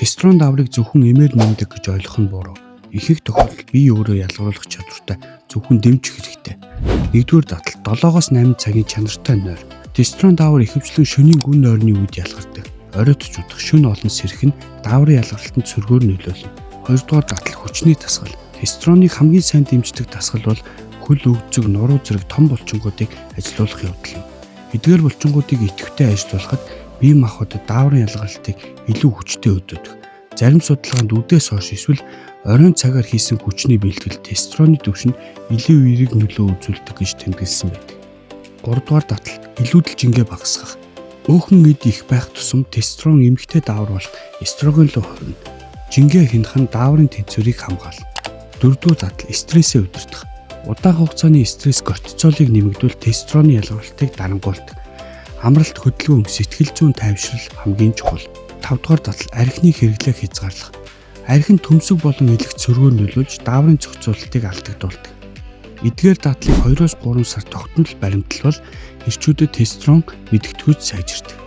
Тестостерон даврыг зөвхөн эмээр нэмдэг гэж ойлгох нь буруу. Ихэнх тохиолдолд бие өөрөө ялгаруулах чадвартай зөвхөн дэмжих хэрэгтэй. Нэгдүгээр дадал 7-8 цагийн чанартай нойр. Тестостерон давар ихэвчлэн шөнийн гүн нойрны үед ялгардаг. Оройтч удах шөнө олон сэрэх нь даврын ялгарлалтанд сөргөөр нөлөөлнө. Хоёрдугаар дадал хүчний тасгал. Тестостероныг хамгийн сайн дэмждэг тасгал бол хөл өвзөг, нуруу зэрэг том булчингуудыг ажилуулах явдал юм. Эдгээр булчингуудыг идэвхтэй ажилуулахад бие махбодод даврын ялгарлалтыг илүү хүчтэй өдөөдөг. Зарим судалгаанд үдээс хойш эсвэл оройн цагаар хийсэн хүчний бэлтгэл тестостероны түвшинд илүү эерэг нөлөө үзүүлдэг гэж тэмдэглэсэн байдаг. 3-дугаар дадал илүүдэл жингээ багасгах. Өөхөн эд их байх тусам тестостерон эмэгтэй давар болох эстроген руу хорино. Жингээ хянах нь даврын тэнцвэрийг хамгаална. 4-дугаар дадал стрессээ удирдах. Удаан хугацааны стресс кортизолыг нэмэгдүүл тестостероны ялгарлалтыг дарангуйлдаг. Амралт, хөдөлгөөн, сэтгэл зүйн тайвшрал хамгийн чухал. 5-дугаар дадал архины хэрэглээ хязгаарлах. Архин төмсөг болон элэгт сөргөөр нөлөөлж даврын зохицуулалтыг алдагдуулдаг. Эдгээр дадлыг 2-3 сар тогтмол баримтлал эрчүүдэд тестостерон мэдэгдэхүйц сайжирдаг.